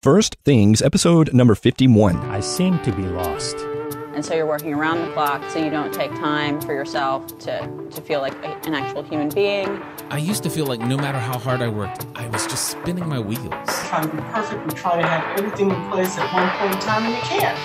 First Things, episode number 51. I seem to be lost. And so you're working around the clock so you don't take time for yourself to feel like an actual human being. I used to feel like no matter how hard I worked, I was just spinning my wheels. Trying to be perfect and try to have everything in place at one point in time, and you can't.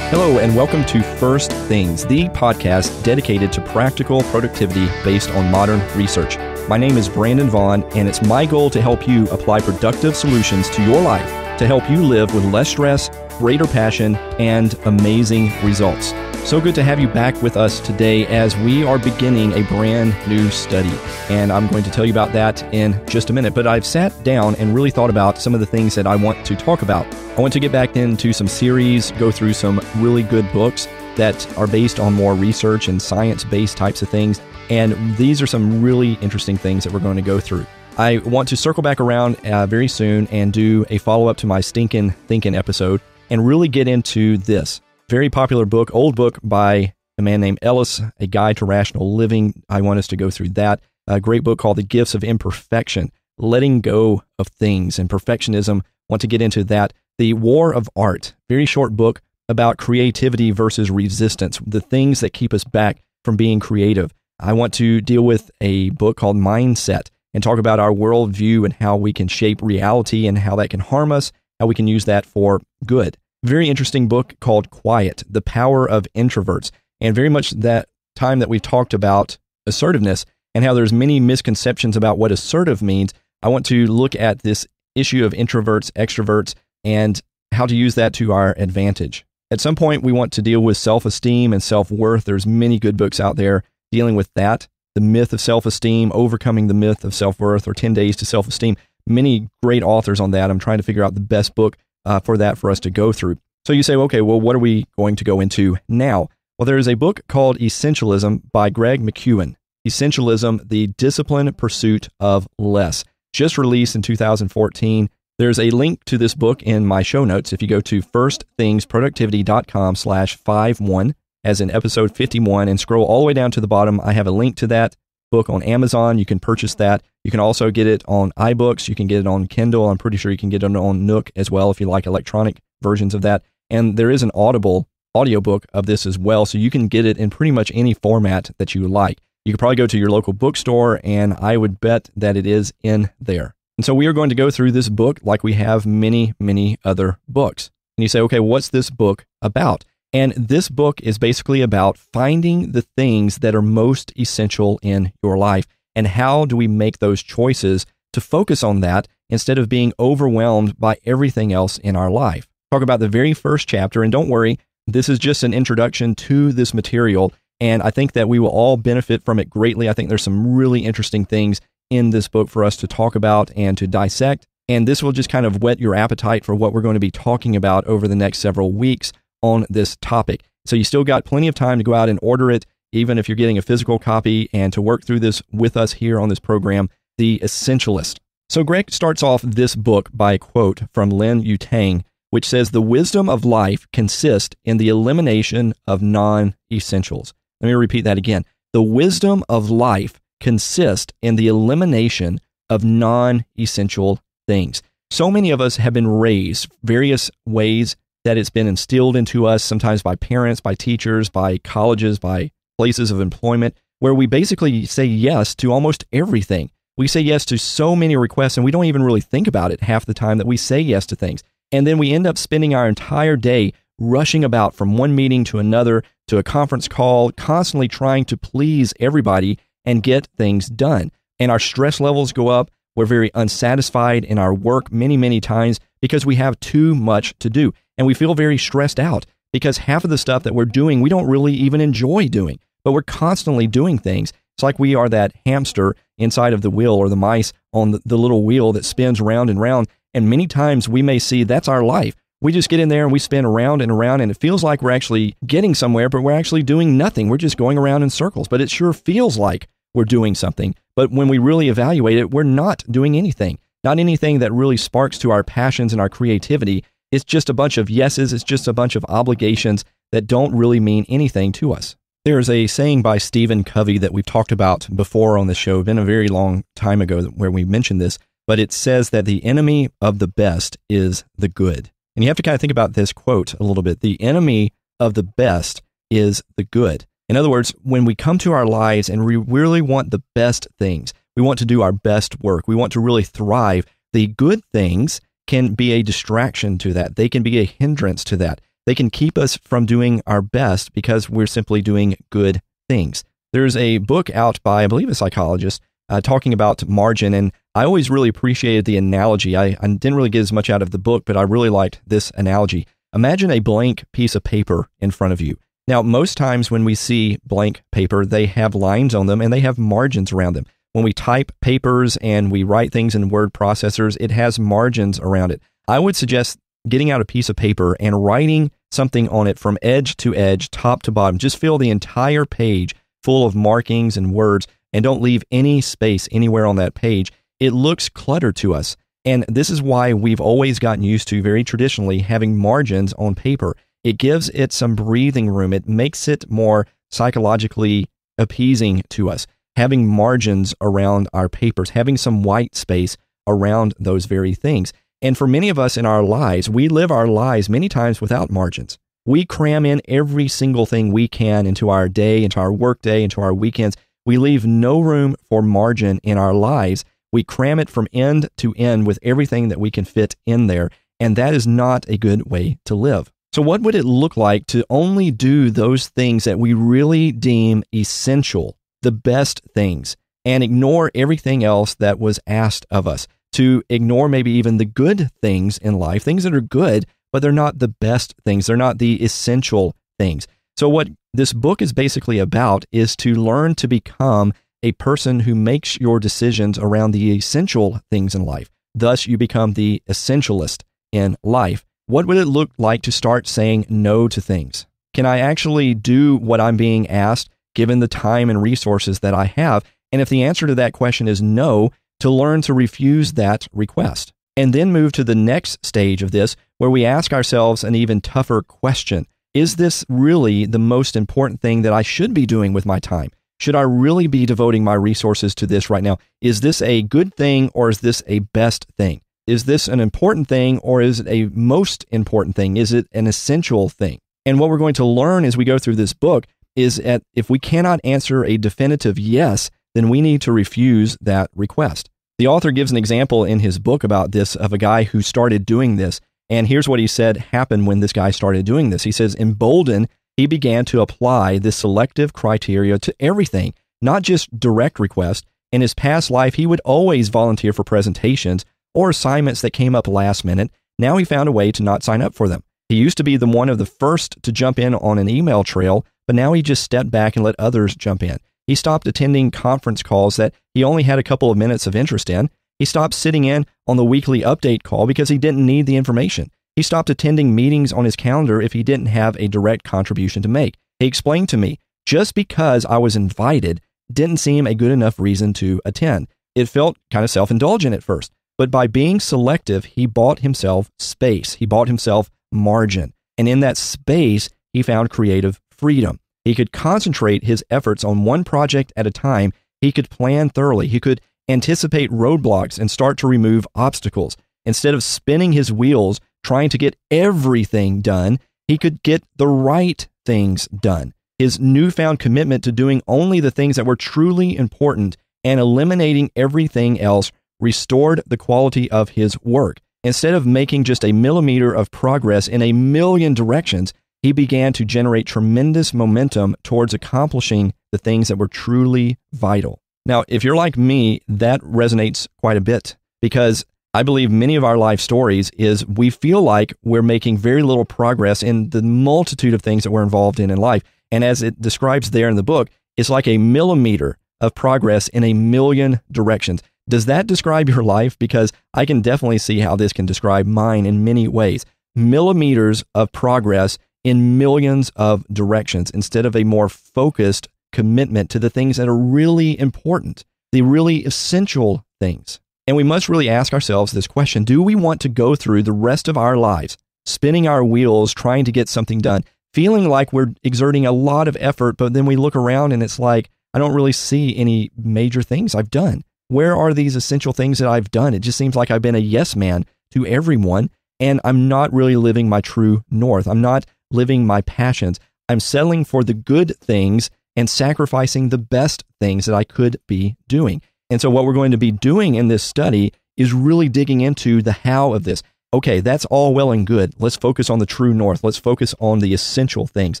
Hello, and welcome to First Things, the podcast dedicated to practical productivity based on modern research. My name is Brandon Vaughn, and it's my goal to help you apply productive solutions to your life to help you live with less stress, greater passion, and amazing results. So good to have you back with us today as we are beginning a brand new study. And I'm going to tell you about that in just a minute. But I've sat down and really thought about some of the things that I want to talk about. I want to get back into some series, go through some really good books that are based on more research and science-based types of things. And these are some really interesting things that we're going to go through. I want to circle back around very soon and do a follow-up to my Stinkin' Thinkin' episode and really get into this very popular book, old book by a man named Ellis, A Guide to Rational Living. I want us to go through that. A great book called The Gifts of Imperfection, Letting Go of Things and Perfectionism. Want to get into that. The War of Art, very short book about creativity versus resistance, the things that keep us back from being creative. I want to deal with a book called Mindset and talk about our worldview and how we can shape reality and how that can harm us, how we can use that for good. Very interesting book called Quiet, The Power of Introverts, and very much that time that we've talked about assertiveness and how there's many misconceptions about what assertive means. I want to look at this issue of introverts, extroverts, and how to use that to our advantage. At some point, we want to deal with self-esteem and self-worth. There's many good books out there dealing with that. The Myth of Self-Esteem, Overcoming the Myth of Self-Worth, or 10 Days to Self-Esteem. Many great authors on that. I'm trying to figure out the best book for that for us to go through. So you say, okay, well, what are we going to go into now? Well, there is a book called Essentialism by Greg McKeown. Essentialism, The Disciplined Pursuit of Less. Just released in 2014. There's a link to this book in my show notes. If you go to firstthingsproductivity.com/51, as in episode 51, and scroll all the way down to the bottom, I have a link to that book on Amazon. You can purchase that. You can also get it on iBooks. You can get it on Kindle. I'm pretty sure you can get it on Nook as well if you like electronic versions of that. And there is an Audible audiobook of this as well, so you can get it in pretty much any format that you like. You could probably go to your local bookstore, and I would bet that it is in there. And so we are going to go through this book like we have many, many other books. And you say, okay, what's this book about? And this book is basically about finding the things that are most essential in your life and how do we make those choices to focus on that instead of being overwhelmed by everything else in our life. Talk about the very first chapter, and don't worry, this is just an introduction to this material, and I think that we will all benefit from it greatly. I think there's some really interesting things in this book for us to talk about and to dissect, and this will just kind of whet your appetite for what we're going to be talking about over the next several weeks on this topic. So you still got plenty of time to go out and order it, even if you're getting a physical copy, and to work through this with us here on this program, The Essentialist. So Greg starts off this book by a quote from Lin Yutang, which says, "The wisdom of life consists in the elimination of non-essentials." Let me repeat that again. The wisdom of life consists in the elimination of non-essential things. So many of us have been raised various ways that it's been instilled into us, sometimes by parents, by teachers, by colleges, by places of employment, where we basically say yes to almost everything. We say yes to so many requests, and we don't even really think about it half the time that we say yes to things. And then we end up spending our entire day rushing about from one meeting to another, to a conference call, constantly trying to please everybody and get things done. And our stress levels go up. We're very unsatisfied in our work many, many times because we have too much to do. And we feel very stressed out because half of the stuff that we're doing, we don't really even enjoy doing, but we're constantly doing things. It's like we are that hamster inside of the wheel, or the mice on the little wheel that spins round and round. And many times we may see that's our life. We just get in there and we spin around and around, and it feels like we're actually getting somewhere, but we're actually doing nothing. We're just going around in circles, but it sure feels like we're doing something. But when we really evaluate it, we're not doing anything. Not anything that really sparks to our passions and our creativity. It's just a bunch of yeses. It's just a bunch of obligations that don't really mean anything to us. There's a saying by Stephen Covey that we've talked about before on the show, been a very long time ago where we mentioned this, but it says that the enemy of the best is the good. And you have to kind of think about this quote a little bit. The enemy of the best is the good. In other words, when we come to our lives and we really want the best things, we want to do our best work, we want to really thrive, the good things can be a distraction to that. They can be a hindrance to that. They can keep us from doing our best because we're simply doing good things. There's a book out by, I believe, a psychologist talking about margin, and I always really appreciated the analogy. I didn't really get as much out of the book, but I really liked this analogy. Imagine a blank piece of paper in front of you. Now, most times when we see blank paper, they have lines on them and they have margins around them. When we type papers and we write things in word processors, it has margins around it. I would suggest getting out a piece of paper and writing something on it from edge to edge, top to bottom. Just fill the entire page full of markings and words, and don't leave any space anywhere on that page. It looks cluttered to us. And this is why we've always gotten used to, very traditionally, having margins on paper. It gives it some breathing room. It makes it more psychologically appeasing to us, having margins around our papers, having some white space around those very things. And for many of us in our lives, we live our lives many times without margins. We cram in every single thing we can into our day, into our work day, into our weekends. We leave no room for margin in our lives. We cram it from end to end with everything that we can fit in there. And that is not a good way to live. So what would it look like to only do those things that we really deem essential, the best things, and ignore everything else that was asked of us? To ignore maybe even the good things in life, things that are good, but they're not the best things. They're not the essential things. So what this book is basically about is to learn to become a person who makes your decisions around the essential things in life. Thus, you become the essentialist in life. What would it look like to start saying no to things? Can I actually do what I'm being asked given the time and resources that I have? And if the answer to that question is no, to learn to refuse that request. And then move to the next stage of this, where we ask ourselves an even tougher question. Is this really the most important thing that I should be doing with my time? Should I really be devoting my resources to this right now? Is this a good thing or is this a best thing? Is this an important thing or is it a most important thing? Is it an essential thing? And what we're going to learn as we go through this book is that if we cannot answer a definitive yes, then we need to refuse that request. The author gives an example in his book about this of a guy who started doing this. And here's what he said happened when this guy started doing this. He says, emboldened, he began to apply this selective criteria to everything, not just direct requests. In his past life, he would always volunteer for presentations or assignments that came up last minute. Now he found a way to not sign up for them. He used to be the one of the first to jump in on an email trail, but now he just stepped back and let others jump in. He stopped attending conference calls that he only had a couple of minutes of interest in. He stopped sitting in on the weekly update call because he didn't need the information. He stopped attending meetings on his calendar if he didn't have a direct contribution to make. He explained to me, just because I was invited didn't seem a good enough reason to attend. It felt kind of self-indulgent at first, but by being selective, he bought himself space. He bought himself margin. And in that space, he found creative freedom. He could concentrate his efforts on one project at a time. He could plan thoroughly. He could anticipate roadblocks and start to remove obstacles. Instead of spinning his wheels trying to get everything done, he could get the right things done. His newfound commitment to doing only the things that were truly important and eliminating everything else restored the quality of his work. Instead of making just a millimeter of progress in a million directions, he began to generate tremendous momentum towards accomplishing the things that were truly vital. Now, if you're like me, that resonates quite a bit because I believe many of our life stories is we feel like we're making very little progress in the multitude of things that we're involved in life. And as it describes there in the book, it's like a millimeter of progress in a million directions. Does that describe your life? Because I can definitely see how this can describe mine in many ways. Millimeters of progress in millions of directions instead of a more focused commitment to the things that are really important, the really essential things. And we must really ask ourselves this question: do we want to go through the rest of our lives spinning our wheels trying to get something done, feeling like we're exerting a lot of effort, but then we look around and it's like, I don't really see any major things I've done. where are these essential things that I've done? It just seems like I've been a yes man to everyone, and I'm not really living my true north. I'm not living my passions. I'm settling for the good things and sacrificing the best things that I could be doing. And so what we're going to be doing in this study is really digging into the how of this. Okay, that's all well and good. Let's focus on the true north. Let's focus on the essential things.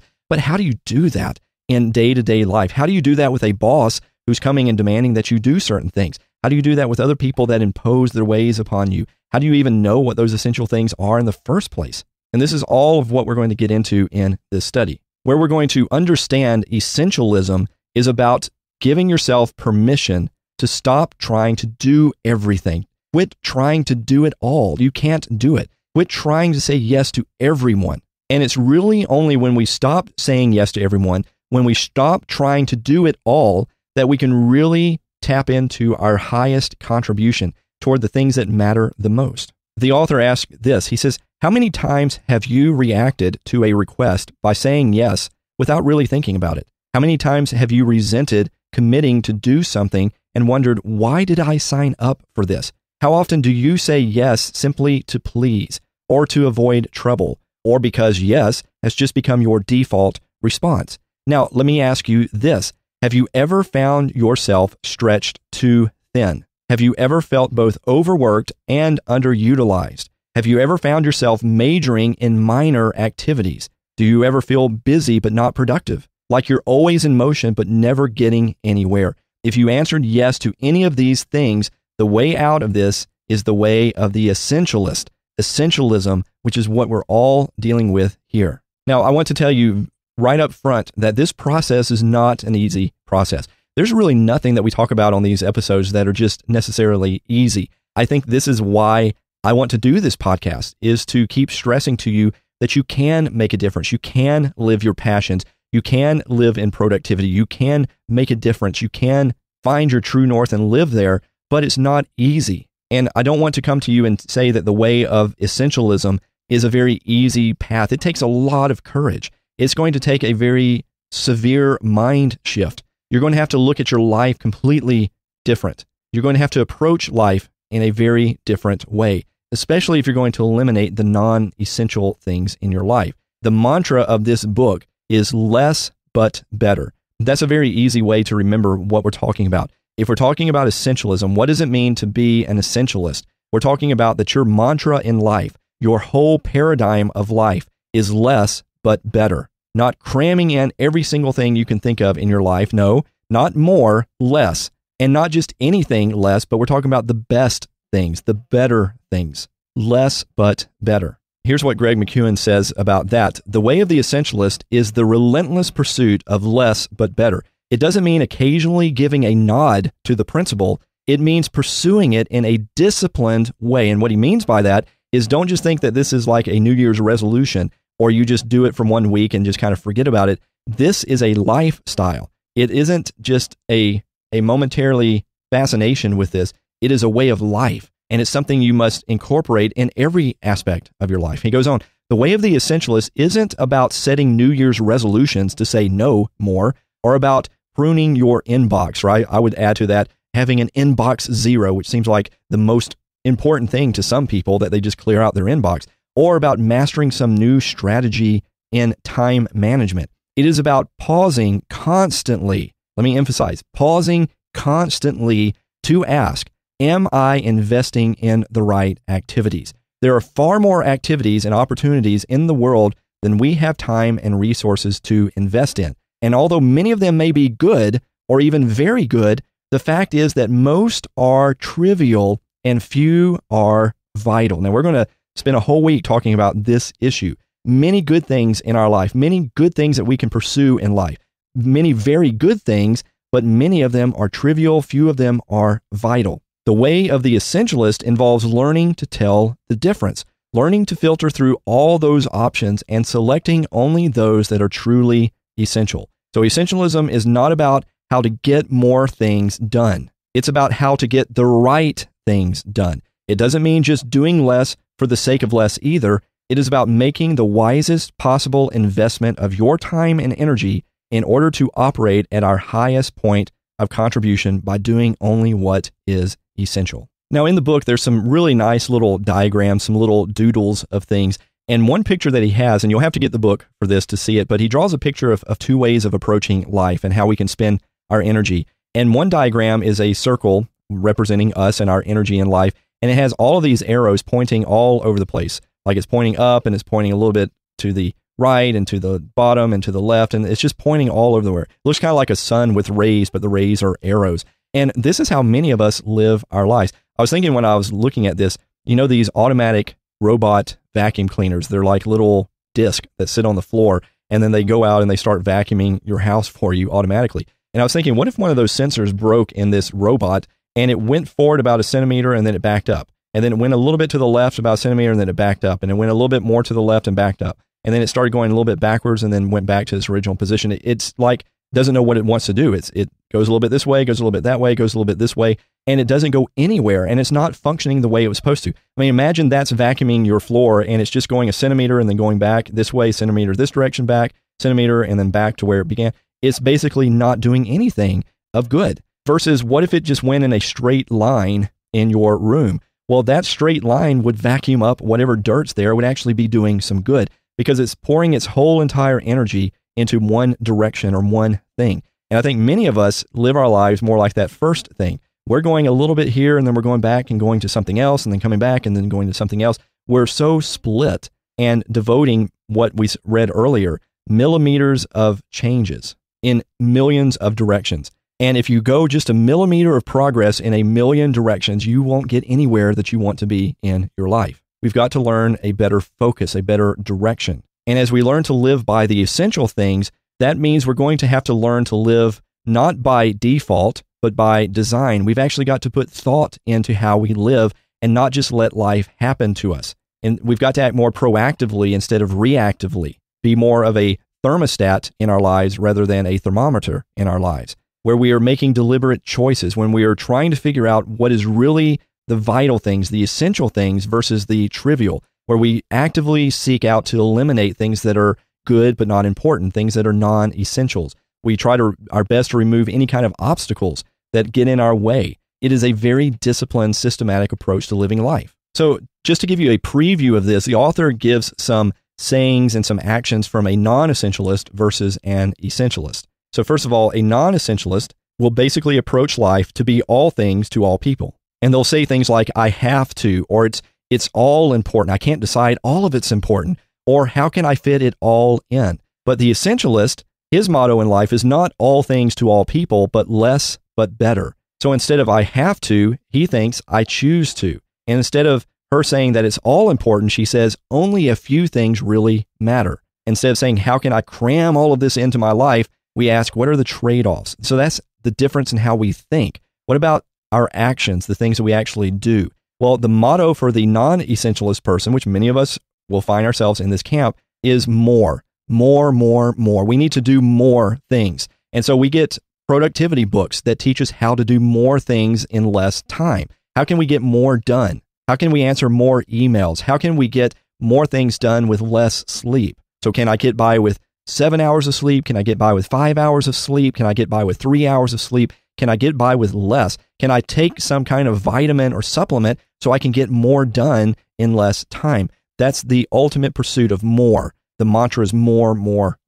But how do you do that in day-to-day life? How do you do that with a boss who's coming and demanding that you do certain things? How do you do that with other people that impose their ways upon you? How do you even know what those essential things are in the first place? And this is all of what we're going to get into in this study. Where we're going to understand essentialism is about giving yourself permission to stop trying to do everything. Quit trying to do it all. You can't do it. Quit trying to say yes to everyone. And it's really only when we stop saying yes to everyone, when we stop trying to do it all, that we can really tap into our highest contribution toward the things that matter the most. The author asks this. He says, how many times have you reacted to a request by saying yes without really thinking about it? How many times have you resented committing to do something and wondered, why did I sign up for this? How often do you say yes simply to please or to avoid trouble, or because yes has just become your default response? Now, let me ask you this. Have you ever found yourself stretched too thin? Have you ever felt both overworked and underutilized? Have you ever found yourself majoring in minor activities? Do you ever feel busy but not productive? Like you're always in motion but never getting anywhere? If you answered yes to any of these things, the way out of this is the way of the essentialist, essentialism, which is what we're all dealing with here. Now, I want to tell you right up front that this process is not an easy process. There's really nothing that we talk about on these episodes that are just necessarily easy. I think this is why I want to do this podcast, is to keep stressing to you that you can make a difference. You can live your passions. You can live in productivity. You can make a difference. You can find your true north and live there, but it's not easy. And I don't want to come to you and say that the way of essentialism is a very easy path. It takes a lot of courage. It's going to take a very severe mind shift. You're going to have to look at your life completely different. You're going to have to approach life in a very different way, especially if you're going to eliminate the non-essential things in your life. The mantra of this book is less but better. That's a very easy way to remember what we're talking about. If we're talking about essentialism, what does it mean to be an essentialist? We're talking about that your mantra in life, your whole paradigm of life is less but better. Not cramming in every single thing you can think of in your life. No, not more, less. And not just anything less, but we're talking about the best things, the better things. Less but better. Here's what Greg McKeown says about that. The way of the essentialist is the relentless pursuit of less but better. It doesn't mean occasionally giving a nod to the principle. It means pursuing it in a disciplined way. And what he means by that is don't just think that this is like a New Year's resolution or you just do it from one week and just kind of forget about it. This is a lifestyle. It isn't just a momentarily fascination with this. It is a way of life. And it's something you must incorporate in every aspect of your life. He goes on, the way of the essentialist isn't about setting New Year's resolutions to say no more or about pruning your inbox, right? I would add to that having an inbox zero, which seems like the most important thing to some people, that they just clear out their inbox, or about mastering some new strategy in time management. It is about pausing constantly. Let me emphasize, pausing constantly to ask, am I investing in the right activities? There are far more activities and opportunities in the world than we have time and resources to invest in. And although many of them may be good or even very good, the fact is that most are trivial and few are vital. Now, we're going to spend a whole week talking about this issue. Many good things in our life, many good things that we can pursue in life, many very good things, but many of them are trivial, few of them are vital. The way of the essentialist involves learning to tell the difference, learning to filter through all those options and selecting only those that are truly essential. So essentialism is not about how to get more things done. It's about how to get the right things done. It doesn't mean just doing less for the sake of less either. It is about making the wisest possible investment of your time and energy in order to operate at our highest point of contribution by doing only what is essential. Now, in the book, there's some really nice little diagrams, some little doodles of things. And one picture that he has, and you'll have to get the book for this to see it, but he draws a picture of two ways of approaching life and how we can spend our energy. And one diagram is a circle representing us and our energy in life. And it has all of these arrows pointing all over the place. Like it's pointing up and it's pointing a little bit to the right and to the bottom and to the left. And it's just pointing all over the way. It looks kind of like a sun with rays, but the rays are arrows. And this is how many of us live our lives. I was thinking when I was looking at this, these automatic robot vacuum cleaners, they're like little discs that sit on the floor, and then they go out and they start vacuuming your house for you automatically. And I was thinking, what if one of those sensors broke in this robot and it went forward about a centimeter and then it backed up? And then it went a little bit to the left about a centimeter and then it backed up. And it went a little bit more to the left and backed up. And then it started going a little bit backwards and then went back to its original position. It's like, doesn't know what it wants to do. It goes a little bit this way, goes a little bit that way, goes a little bit this way, and it doesn't go anywhere, and it's not functioning the way it was supposed to. I mean, imagine that's vacuuming your floor, and it's just going a centimeter and then going back this way, centimeter this direction back, centimeter, and then back to where it began. It's basically not doing anything of good. Versus what if it just went in a straight line in your room? Well, that straight line would vacuum up whatever dirt's there. It would actually be doing some good because it's pouring its whole entire energy into one direction or one thing. And I think many of us live our lives more like that first thing. We're going a little bit here and then we're going back and going to something else and then coming back and then going to something else. We're so split and devoting what we read earlier, millimeters of changes in millions of directions. And if you go just a millimeter of progress in a million directions, you won't get anywhere that you want to be in your life. We've got to learn a better focus, a better direction. And as we learn to live by the essential things, that means we're going to have to learn to live not by default, but by design. We've actually got to put thought into how we live and not just let life happen to us. And we've got to act more proactively instead of reactively, be more of a thermostat in our lives rather than a thermometer in our lives, where we are making deliberate choices, when we are trying to figure out what is really the vital things, the essential things versus the trivial, where we actively seek out to eliminate things that are good but not important, things that are non-essentials. We try our best to remove any kind of obstacles that get in our way. It is a very disciplined, systematic approach to living life. So just to give you a preview of this, the author gives some sayings and some actions from a non-essentialist versus an essentialist. So first of all, a non-essentialist will basically approach life to be all things to all people. And they'll say things like, I have to, or it's all important. I can't decide all of it's important, or how can I fit it all in? But the essentialist, his motto in life is not all things to all people, but less, but better. So instead of I have to, he thinks I choose to. And instead of her saying that it's all important, she says only a few things really matter. Instead of saying, how can I cram all of this into my life? We ask, what are the trade-offs? So that's the difference in how we think. What about our actions, the things that we actually do? Well, the motto for the non-essentialist person, which many of us will find ourselves in this camp, is more. We need to do more things. And so we get productivity books that teach us how to do more things in less time. How can we get more done? How can we answer more emails? How can we get more things done with less sleep? So can I get by with 7 hours of sleep? Can I get by with 5 hours of sleep? Can I get by with 3 hours of sleep? Can I get by with less? Can I take some kind of vitamin or supplement so I can get more done in less time? That's the ultimate pursuit of more. The mantra is more.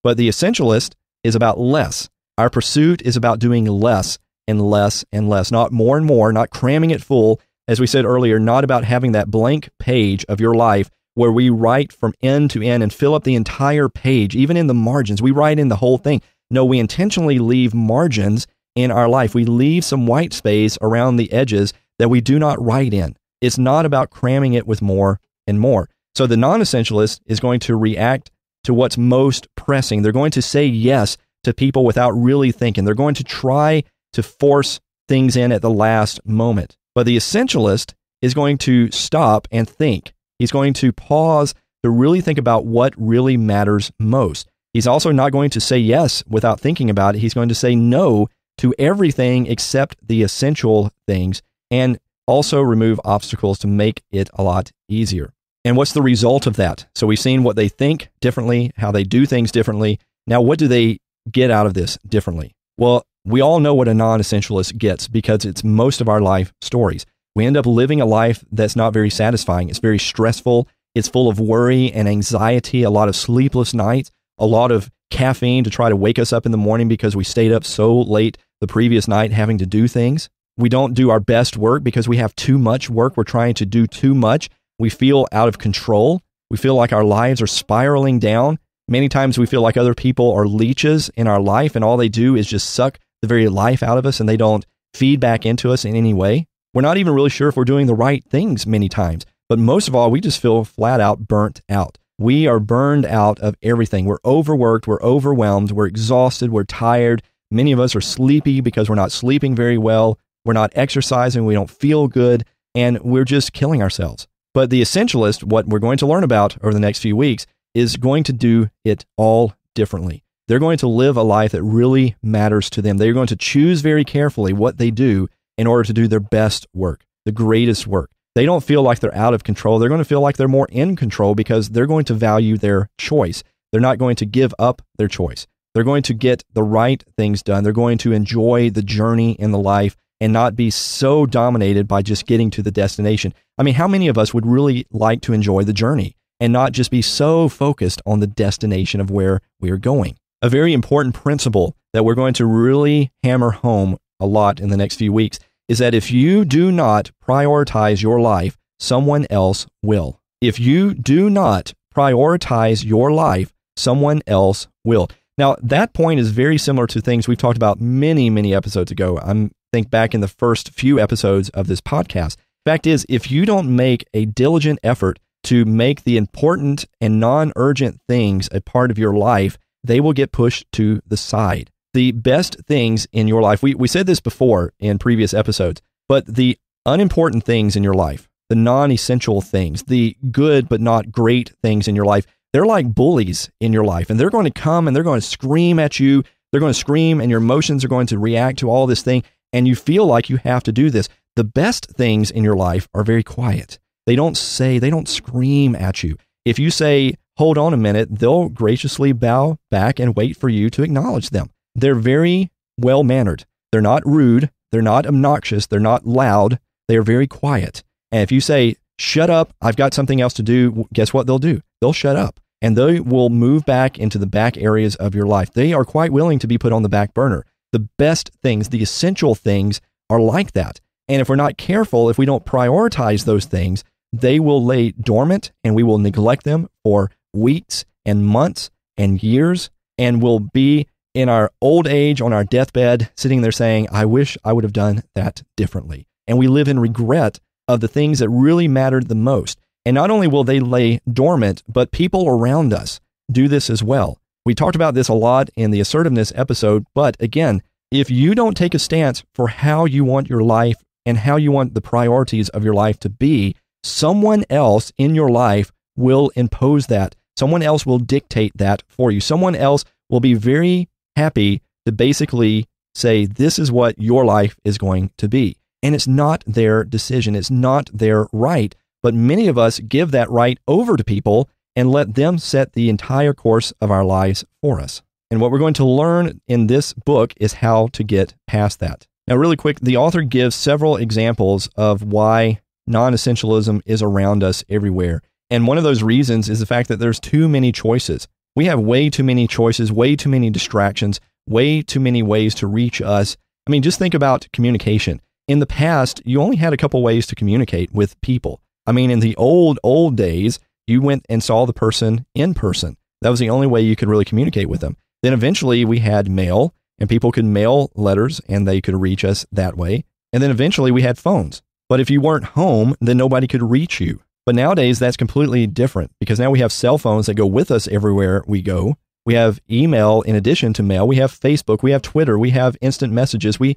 But the essentialist is about less. Our pursuit is about doing less and less and less, not more and more, not cramming it full. As we said earlier, not about having that blank page of your life where we write from end to end and fill up the entire page, even in the margins. We write in the whole thing. No, we intentionally leave margins in our life. We leave some white space around the edges that we do not write in. It's not about cramming it with more and more. So the non-essentialist is going to react to what's most pressing. They're going to say yes to people without really thinking. They're going to try to force things in at the last moment. But the essentialist is going to stop and think. He's going to pause to really think about what really matters most. He's also not going to say yes without thinking about it. He's going to say no to everything except the essential things, and also remove obstacles to make it a lot easier. And what's the result of that? So we've seen what they think differently, how they do things differently. Now, what do they get out of this differently? Well, we all know what a non-essentialist gets because it's most of our life stories. We end up living a life that's not very satisfying. It's very stressful. It's full of worry and anxiety, a lot of sleepless nights, a lot of caffeine to try to wake us up in the morning because we stayed up so late the previous night having to do things. We don't do our best work because we have too much work. We're trying to do too much. We feel out of control. We feel like our lives are spiraling down. Many times we feel like other people are leeches in our life and all they do is just suck the very life out of us and they don't feed back into us in any way. We're not even really sure if we're doing the right things many times. But most of all, we just feel flat out burnt out. We are burned out of everything. We're overworked. We're overwhelmed. We're exhausted. We're tired. Many of us are sleepy because we're not sleeping very well. We're not exercising. We don't feel good. And we're just killing ourselves. But the essentialist, what we're going to learn about over the next few weeks, is going to do it all differently. They're going to live a life that really matters to them. They're going to choose very carefully what they do in order to do their best work, the greatest work. They don't feel like they're out of control. They're going to feel like they're more in control because they're going to value their choice. They're not going to give up their choice. They're going to get the right things done. They're going to enjoy the journey in the life and not be so dominated by just getting to the destination. I mean, how many of us would really like to enjoy the journey and not just be so focused on the destination of where we are going? A very important principle that we're going to really hammer home a lot in the next few weeks is that if you do not prioritize your life, someone else will. If you do not prioritize your life, someone else will. Now, that point is very similar to things we've talked about many, many episodes ago. I think back in the first few episodes of this podcast. Fact is, if you don't make a diligent effort to make the important and non-urgent things a part of your life, they will get pushed to the side. The best things in your life, we said this before in previous episodes, but the unimportant things in your life, the non-essential things, the good but not great things in your life, they're like bullies in your life, and they're going to come and they're going to scream at you. They're going to scream and your emotions are going to react to all this thing, and you feel like you have to do this. The best things in your life are very quiet. They don't scream at you. If you say, hold on a minute, they'll graciously bow back and wait for you to acknowledge them. They're very well-mannered. They're not rude. They're not obnoxious. They're not loud. They are very quiet. And if you say, shut up, I've got something else to do, guess what they'll do? They'll shut up. And they will move back into the back areas of your life. They are quite willing to be put on the back burner. The best things, the essential things are like that. And if we're not careful, if we don't prioritize those things, they will lay dormant and we will neglect them for weeks and months and years, and will be in our old age on our deathbed sitting there saying, I wish I would have done that differently. And we live in regret of the things that really mattered the most. And not only will they lay dormant, but people around us do this as well. We talked about this a lot in the assertiveness episode, but again, if you don't take a stance for how you want your life and how you want the priorities of your life to be, someone else in your life will impose that. Someone else will dictate that for you. Someone else will be very happy to basically say, this is what your life is going to be. And it's not their decision. It's not their right. But many of us give that right over to people and let them set the entire course of our lives for us. And what we're going to learn in this book is how to get past that. Now, really quick, the author gives several examples of why non-essentialism is around us everywhere. And one of those reasons is the fact that there's too many choices. We have way too many choices, way too many distractions, way too many ways to reach us. I mean, just think about communication. In the past, you only had a couple ways to communicate with people. I mean, in the old days, you went and saw the person in person. That was the only way you could really communicate with them. Then eventually we had mail, and people could mail letters and they could reach us that way. And then eventually we had phones. But if you weren't home, then nobody could reach you. But nowadays that's completely different because now we have cell phones that go with us everywhere we go. We have email in addition to mail. We have Facebook, we have Twitter, we have instant messages. We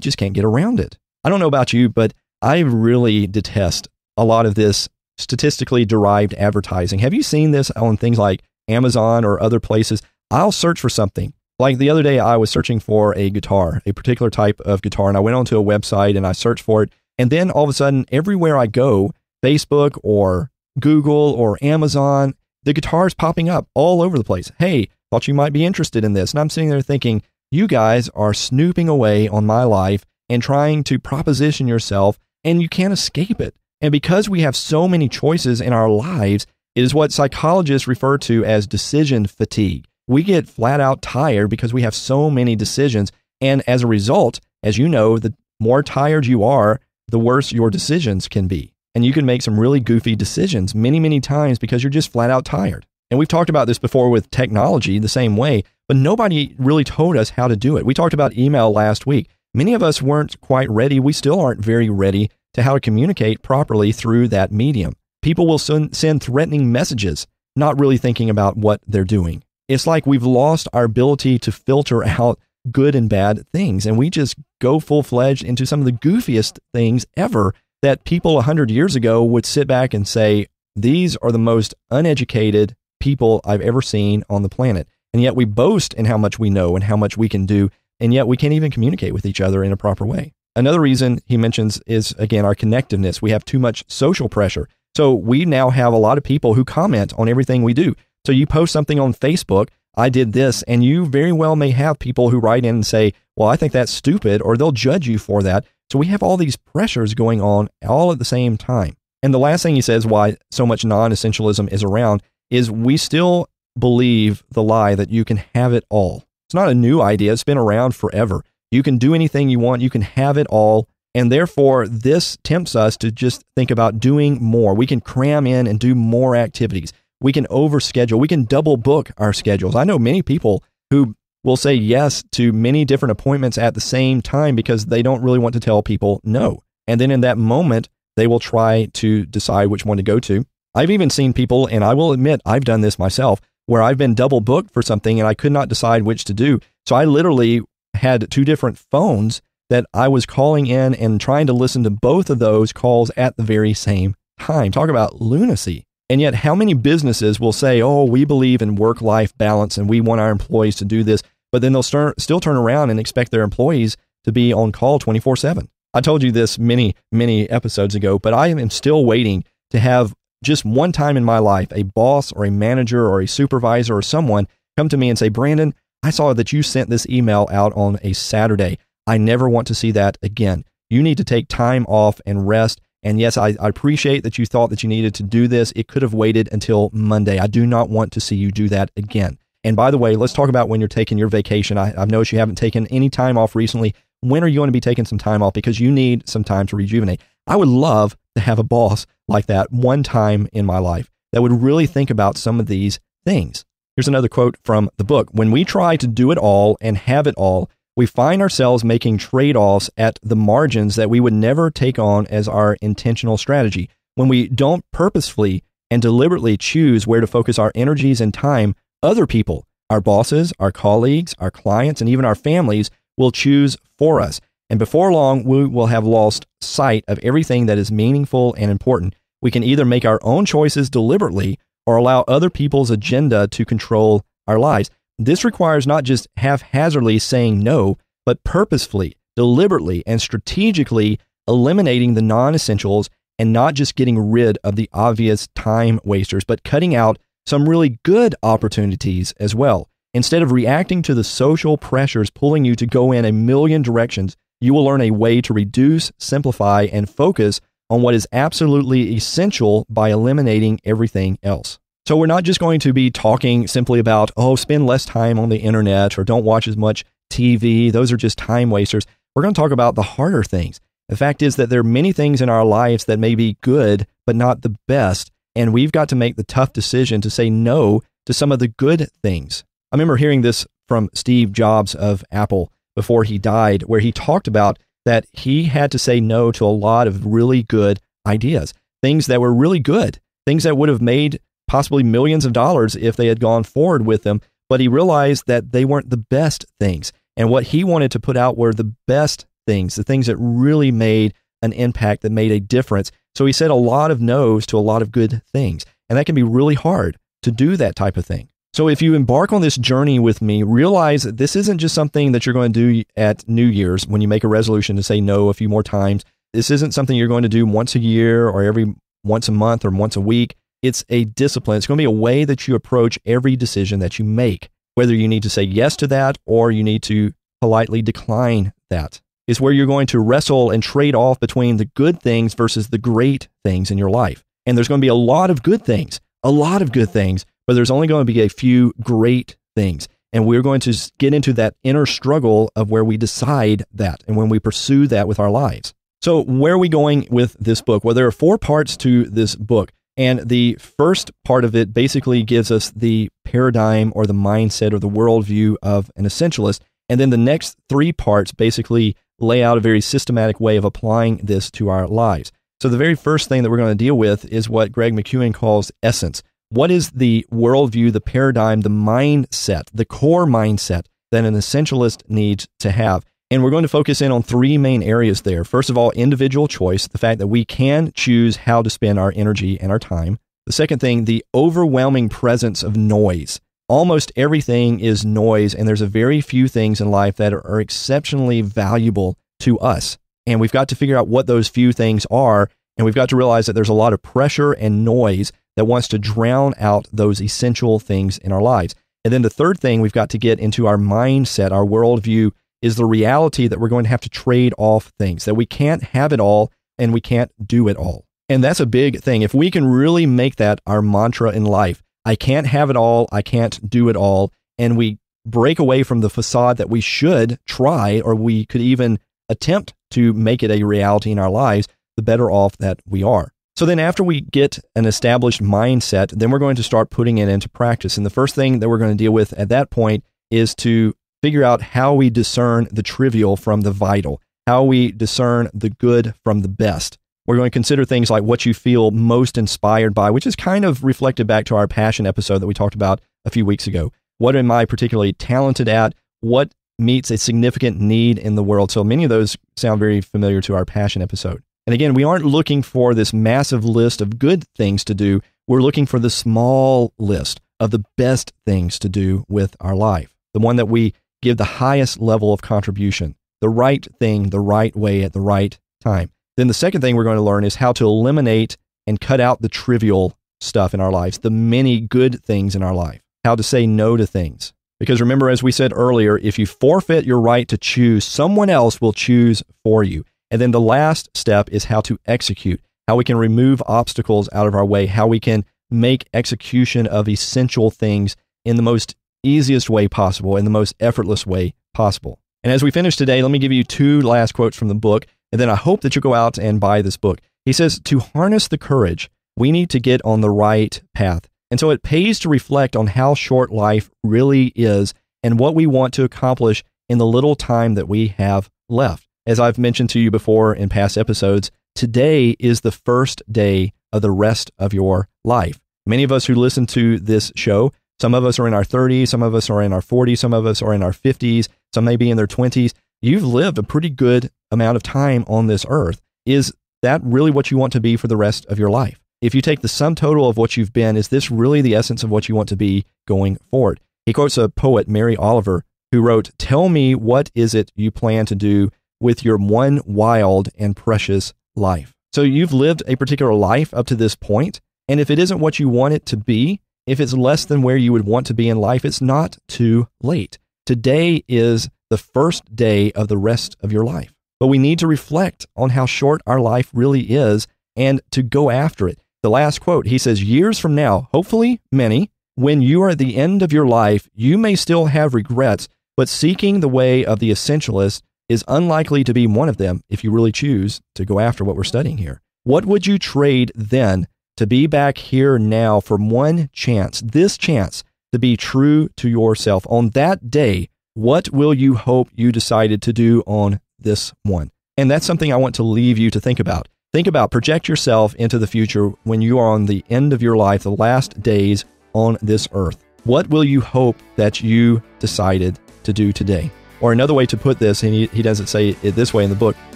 just can't get around it. I don't know about you, but I really detest a lot of this statistically derived advertising. Have you seen this on things like Amazon or other places? I'll search for something. Like the other day, I was searching for a guitar, a particular type of guitar, and I went onto a website and I searched for it. And then all of a sudden, everywhere I go, Facebook or Google or Amazon, the guitar is popping up all over the place. Hey, thought you might be interested in this. And I'm sitting there thinking, you guys are snooping away on my life and trying to proposition yourself, and you can't escape it. And because we have so many choices in our lives, it is what psychologists refer to as decision fatigue. We get flat out tired because we have so many decisions. And as a result, as you know, the more tired you are, the worse your decisions can be. And you can make some really goofy decisions many, many times because you're just flat out tired. And we've talked about this before with technology the same way, but nobody really told us how to do it. We talked about email last week. Many of us weren't quite ready. We still aren't very ready to how to communicate properly through that medium. People will send threatening messages, not really thinking about what they're doing. It's like we've lost our ability to filter out good and bad things, and we just go full-fledged into some of the goofiest things ever that people 100 years ago would sit back and say, these are the most uneducated people I've ever seen on the planet. And yet we boast in how much we know and how much we can do, and yet we can't even communicate with each other in a proper way. Another reason he mentions is, again, our connectiveness. We have too much social pressure. So we now have a lot of people who comment on everything we do. So you post something on Facebook, I did this, and you very well may have people who write in and say, well, I think that's stupid, or they'll judge you for that. So we have all these pressures going on all at the same time. And the last thing he says why so much non-essentialism is around is we still believe the lie that you can have it all. It's not a new idea. It's been around forever. You can do anything you want. You can have it all. And therefore, this tempts us to just think about doing more. We can cram in and do more activities. We can overschedule. We can double book our schedules. I know many people who will say yes to many different appointments at the same time because they don't really want to tell people no. And then in that moment, they will try to decide which one to go to. I've even seen people, and I will admit I've done this myself, where I've been double booked for something and I could not decide which to do. So I literally had two different phones that I was calling in and trying to listen to both of those calls at the very same time. Talk about lunacy. And yet how many businesses will say, oh, we believe in work-life balance and we want our employees to do this, but then they'll still turn around and expect their employees to be on call 24/7. I told you this many, many episodes ago, but I am still waiting to have just one time in my life, a boss or a manager or a supervisor or someone come to me and say, Brandon, I saw that you sent this email out on a Saturday. I never want to see that again. You need to take time off and rest. And yes, I appreciate that you thought that you needed to do this. It could have waited until Monday. I do not want to see you do that again. And by the way, let's talk about when you're taking your vacation. I've noticed you haven't taken any time off recently. When are you going to be taking some time off? Because you need some time to rejuvenate. I would love to have a boss like that one time in my life that would really think about some of these things. Here's another quote from the book. When we try to do it all and have it all, we find ourselves making trade-offs at the margins that we would never take on as our intentional strategy. When we don't purposefully and deliberately choose where to focus our energies and time, other people, our bosses, our colleagues, our clients, and even our families will choose for us. And before long, we will have lost sight of everything that is meaningful and important. We can either make our own choices deliberately or allow other people's agenda to control our lives. This requires not just haphazardly saying no, but purposefully, deliberately, and strategically eliminating the non-essentials and not just getting rid of the obvious time wasters, but cutting out some really good opportunities as well. Instead of reacting to the social pressures pulling you to go in a million directions, you will learn a way to reduce, simplify, and focus on what is absolutely essential by eliminating everything else. So we're not just going to be talking simply about, oh, spend less time on the internet or don't watch as much TV. Those are just time wasters. We're going to talk about the harder things. The fact is that there are many things in our lives that may be good, but not the best. And we've got to make the tough decision to say no to some of the good things. I remember hearing this from Steve Jobs of Apple before he died, where he talked about that he had to say no to a lot of really good ideas, things that were really good, things that would have made possibly millions of dollars if they had gone forward with them. But he realized that they weren't the best things. And what he wanted to put out were the best things, the things that really made an impact, that made a difference. So he said a lot of no's to a lot of good things. And that can be really hard to do that type of thing. So if you embark on this journey with me, realize that this isn't just something that you're going to do at New Year's when you make a resolution to say no a few more times. This isn't something you're going to do once a year or every once a month or once a week. It's a discipline. It's going to be a way that you approach every decision that you make. whether you need to say yes to that or you need to politely decline that. Is where you're going to wrestle and trade off between the good things versus the great things in your life. And there's going to be a lot of good things, but there's only going to be a few great things. And we're going to get into that inner struggle of where we decide that and when we pursue that with our lives. So where are we going with this book? Well, there are 4 parts to this book. And the first part of it basically gives us the paradigm or the mindset or the worldview of an essentialist. And then the next 3 parts basically lay out a very systematic way of applying this to our lives. So the very first thing that we're going to deal with is what Greg McKeown calls essence. What is the worldview, the paradigm, the mindset, the core mindset that an essentialist needs to have? And we're going to focus in on 3 main areas there. First of all, individual choice, the fact that we can choose how to spend our energy and our time. The second thing, the overwhelming presence of noise. Almost everything is noise, and there's a very few things in life that are exceptionally valuable to us. And we've got to figure out what those few things are, and we've got to realize that there's a lot of pressure and noise that wants to drown out those essential things in our lives. And then the third thing we've got to get into our mindset, our worldview, is the reality that we're going to have to trade off things, that we can't have it all and we can't do it all. And that's a big thing. If we can really make that our mantra in life, I can't have it all, I can't do it all, and we break away from the facade that we should try, or we could even attempt to make it a reality in our lives, the better off that we are. So then after we get an established mindset, then we're going to start putting it into practice. And the first thing that we're going to deal with at that point is to figure out how we discern the trivial from the vital, how we discern the good from the best. We're going to consider things like what you feel most inspired by, which is kind of reflected back to our passion episode that we talked about a few weeks ago. What am I particularly talented at? What meets a significant need in the world? So many of those sound very familiar to our passion episode. And again, we aren't looking for this massive list of good things to do. We're looking for the small list of the best things to do with our life, the one that we give the highest level of contribution, the right thing, the right way at the right time. Then the second thing we're going to learn is how to eliminate and cut out the trivial stuff in our lives, the many good things in our life, how to say no to things. Because remember, as we said earlier, if you forfeit your right to choose, someone else will choose for you. And then the last step is how to execute, how we can remove obstacles out of our way, how we can make execution of essential things in the most easiest way possible, in the most effortless way possible. And as we finish today, let me give you 2 last quotes from the book, and then I hope that you'll go out and buy this book. He says, to harness the courage, we need to get on the right path. And so it pays to reflect on how short life really is and what we want to accomplish in the little time that we have left. As I've mentioned to you before in past episodes, today is the first day of the rest of your life. Many of us who listen to this show, some of us are in our 30s, some of us are in our 40s, some of us are in our 50s, some may be in their 20s. You've lived a pretty good amount of time on this earth. Is that really what you want to be for the rest of your life? If you take the sum total of what you've been, is this really the essence of what you want to be going forward? He quotes a poet, Mary Oliver, who wrote, "Tell me, what is it you plan to do with your one wild and precious life?" So you've lived a particular life up to this point, and if it isn't what you want it to be, if it's less than where you would want to be in life, it's not too late. Today is the first day of the rest of your life. But we need to reflect on how short our life really is and to go after it. The last quote, he says, years from now, hopefully many, when you are at the end of your life, you may still have regrets, but seeking the way of the essentialist is unlikely to be one of them if you really choose to go after what we're studying here. What would you trade then to be back here now for one chance, this chance to be true to yourself? On that day, what will you hope you decided to do on this one? And that's something I want to leave you to think about. Think about, project yourself into the future when you are on the end of your life, the last days on this earth. What will you hope that you decided to do today? Or another way to put this, and he doesn't say it this way in the book,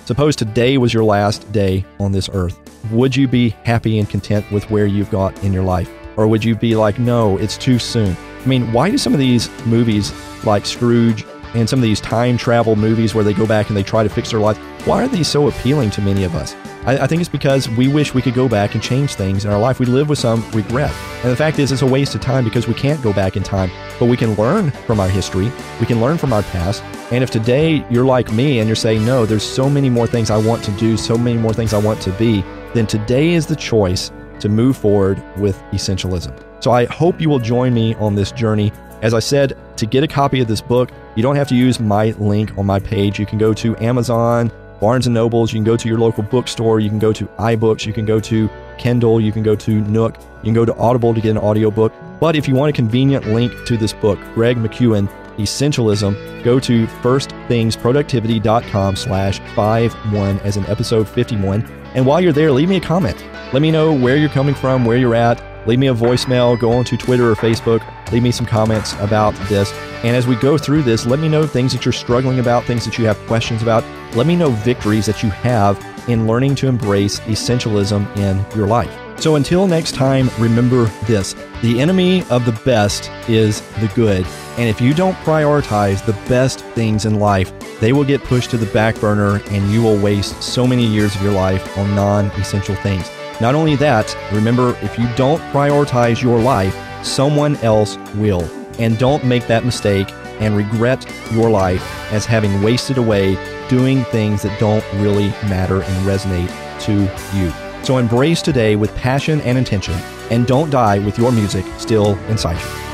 suppose today was your last day on this earth. Would you be happy and content with where you've got in your life? Or would you be like, no, it's too soon? I mean, why do some of these movies like Scrooge and some of these time travel movies where they go back and they try to fix their life, why are these so appealing to many of us? I think it's because we wish we could go back and change things in our life. We live with some regret. And the fact is, it's a waste of time because we can't go back in time. But we can learn from our history. We can learn from our past. And if today you're like me and you're saying, no, there's so many more things I want to do, so many more things I want to be, then today is the choice to move forward with essentialism. So I hope you will join me on this journey. As I said, to get a copy of this book, you don't have to use my link on my page. You can go to Amazon, Barnes & Nobles, you can go to your local bookstore, you can go to iBooks, you can go to Kindle, you can go to Nook, you can go to Audible to get an audiobook. But if you want a convenient link to this book, Greg McKeown, Essentialism, go to firstthingsproductivity.com/51 as in episode 51. And while you're there, leave me a comment. Let me know where you're coming from, where you're at. Leave me a voicemail, go on to Twitter or Facebook, leave me some comments about this. And as we go through this, let me know things that you're struggling about, things that you have questions about. Let me know victories that you have in learning to embrace essentialism in your life. So until next time, remember this: the enemy of the best is the good. And if you don't prioritize the best things in life, they will get pushed to the back burner and you will waste so many years of your life on non-essential things. Not only that, remember, if you don't prioritize your life, someone else will. And don't make that mistake and regret your life as having wasted away doing things that don't really matter and resonate to you. So embrace today with passion and intention, and don't die with your music still inside you.